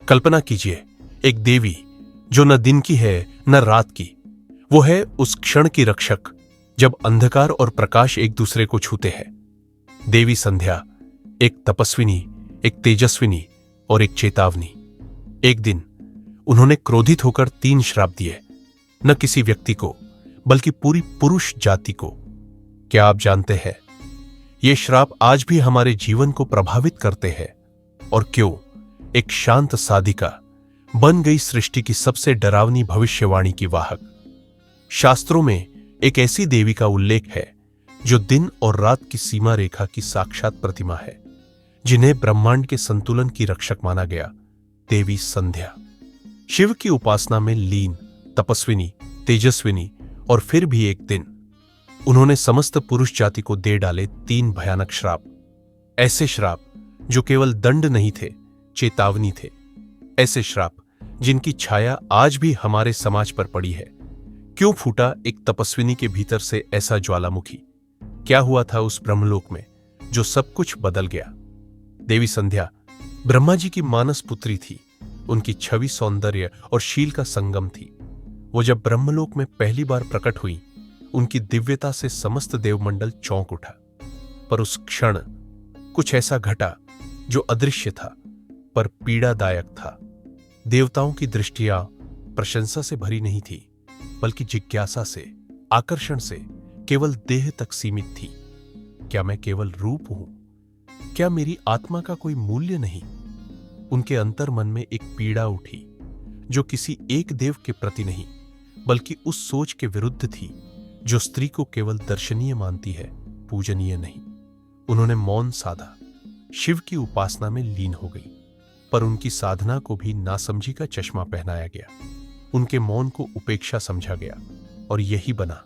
कल्पना कीजिए, एक देवी जो न दिन की है न रात की। वो है उस क्षण की रक्षक जब अंधकार और प्रकाश एक दूसरे को छूते हैं। देवी संध्या एक तपस्विनी, एक तेजस्विनी और एक चेतावनी। एक दिन उन्होंने क्रोधित होकर 3 श्राप दिए, न किसी व्यक्ति को बल्कि पूरी पुरुष जाति को। क्या आप जानते हैं ये श्राप आज भी हमारे जीवन को प्रभावित करते हैं? और क्यों? एक शांत साधिका बन गई सृष्टि की सबसे डरावनी भविष्यवाणी की वाहक। शास्त्रों में एक ऐसी देवी का उल्लेख है जो दिन और रात की सीमा रेखा की साक्षात प्रतिमा है, जिन्हें ब्रह्मांड के संतुलन की रक्षक माना गया, देवी संध्या। शिव की उपासना में लीन, तपस्विनी, तेजस्विनी और फिर भी एक दिन उन्होंने समस्त पुरुष जाति को दे डाले 3 भयानक श्राप। ऐसे श्राप जो केवल दंड नहीं थे, चेतावनी थे। ऐसे श्राप जिनकी छाया आज भी हमारे समाज पर पड़ी है। क्यों फूटा एक तपस्विनी के भीतर से ऐसा ज्वालामुखी? क्या हुआ था उस ब्रह्मलोक में जो सब कुछ बदल गया? देवी संध्या ब्रह्मा जी की मानस पुत्री थी। उनकी छवि सौंदर्य और शील का संगम थी। वो जब ब्रह्मलोक में पहली बार प्रकट हुई, उनकी दिव्यता से समस्त देवमंडल चौंक उठा। पर उस क्षण कुछ ऐसा घटा जो अदृश्य था पर पीड़ादायक था। देवताओं की दृष्टियां प्रशंसा से भरी नहीं थी, बल्कि जिज्ञासा से, आकर्षण से, केवल देह तक सीमित थी। क्या मैं केवल रूप हूं? क्या मेरी आत्मा का कोई मूल्य नहीं? उनके अंतर मन में एक पीड़ा उठी जो किसी एक देव के प्रति नहीं, बल्कि उस सोच के विरुद्ध थी जो स्त्री को केवल दर्शनीय मानती है, पूजनीय नहीं। उन्होंने मौन साधा, शिव की उपासना में लीन हो गई, पर उनकी साधना को भी नासमझी का चश्मा पहनाया गया। उनके मौन को उपेक्षा समझा गया और यही बना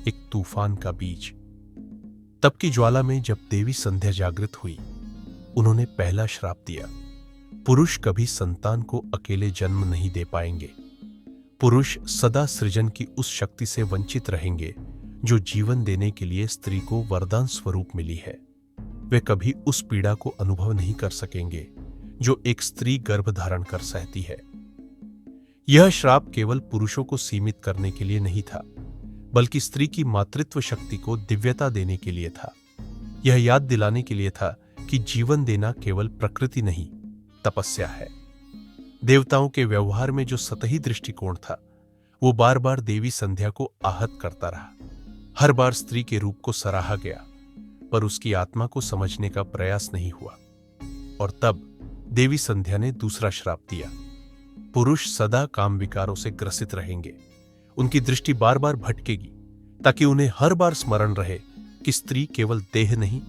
एक तूफान का बीज। तब की ज्वाला में जब देवी संध्या जागृत हुई, उन्होंने पहला श्राप दिया। पुरुष कभी संतान को अकेले जन्म नहीं दे पाएंगे। पुरुष सदा सृजन की उस शक्ति से वंचित रहेंगे जो जीवन देने के लिए स्त्री को वरदान स्वरूप मिली है। वे कभी उस पीड़ा को अनुभव नहीं कर सकेंगे जो एक स्त्री गर्भ धारण कर सहती है। यह श्राप केवल पुरुषों को सीमित करने के लिए नहीं था, बल्कि स्त्री की मातृत्व शक्ति को दिव्यता देने के लिए था। यह याद दिलाने के लिए था कि जीवन देना केवल प्रकृति नहीं, तपस्या है। देवताओं के व्यवहार में जो सतही दृष्टिकोण था, वो बार बार देवी संध्या को आहत करता रहा। हर बार स्त्री के रूप को सराहा गया, पर उसकी आत्मा को समझने का प्रयास नहीं हुआ। और तब देवी संध्या ने दूसरा श्राप दिया। पुरुष सदा काम विकारों से ग्रसित रहेंगे। उनकी दृष्टि बार बार भटकेगी, ताकि उन्हें हर बार स्मरण रहे कि स्त्री केवल देह नहीं,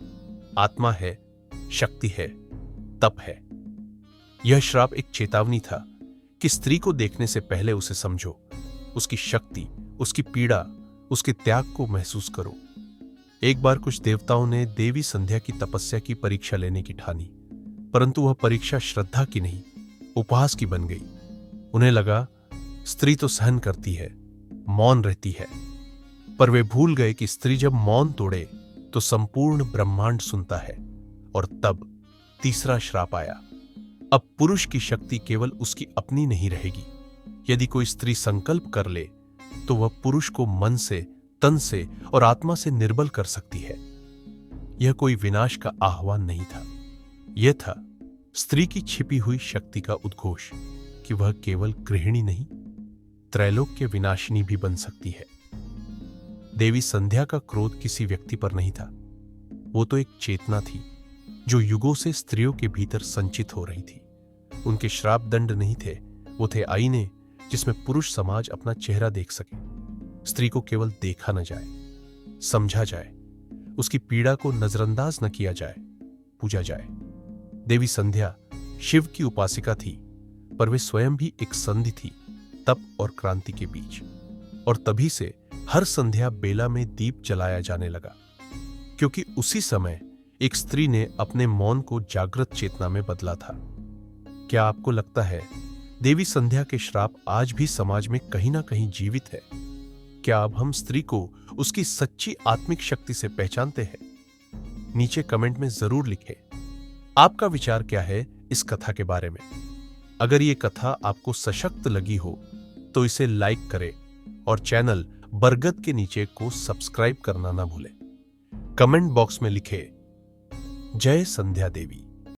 आत्मा है, शक्ति है, तप है। यह श्राप एक चेतावनी था कि स्त्री को देखने से पहले उसे समझो, उसकी शक्ति, उसकी पीड़ा, उसके त्याग को महसूस करो। एक बार कुछ देवताओं ने देवी संध्या की तपस्या की परीक्षा लेने की ठानी, परंतु वह परीक्षा श्रद्धा की नहीं, उपहास की बन गई। उन्हें लगा स्त्री तो सहन करती है, मौन रहती है, पर वे भूल गए कि स्त्री जब मौन तोड़े तो संपूर्ण ब्रह्मांड सुनता है। और तब तीसरा श्राप आया। अब पुरुष की शक्ति केवल उसकी अपनी नहीं रहेगी। यदि कोई स्त्री संकल्प कर ले तो वह पुरुष को मन से, तन से और आत्मा से निर्बल कर सकती है। यह कोई विनाश का आह्वान नहीं था, यह था स्त्री की छिपी हुई शक्ति का उद्घोष कि वह केवल गृहिणी नहीं, त्रैलोक्य विनाशिनी भी बन सकती है। देवी संध्या का क्रोध किसी व्यक्ति पर नहीं था, वो तो एक चेतना थी जो युगों से स्त्रियों के भीतर संचित हो रही थी। उनके श्राप दंड नहीं थे, वो थे आईने जिसमें पुरुष समाज अपना चेहरा देख सके। स्त्री को केवल देखा न जाए, समझा जाए, उसकी पीड़ा को नजरअंदाज न किया जाए, पूजा जाए। देवी संध्या शिव की उपासिका थी, पर वे स्वयं भी एक संधि थी, तप और क्रांति के बीच। और तभी से हर संध्या बेला में दीप जलाया जाने लगा, क्योंकि उसी समय एक स्त्री ने अपने मौन को जागृत चेतना में बदला था। क्या आपको लगता है देवी संध्या के श्राप आज भी समाज में कहीं ना कहीं जीवित है? क्या अब हम स्त्री को उसकी सच्ची आत्मिक शक्ति से पहचानते हैं? नीचे कमेंट में जरूर लिखें। आपका विचार क्या है इस कथा के बारे में? अगर ये कथा आपको सशक्त लगी हो तो इसे लाइक करें और चैनल बरगद के नीचे को सब्सक्राइब करना ना भूलें। कमेंट बॉक्स में लिखें जय संध्या देवी।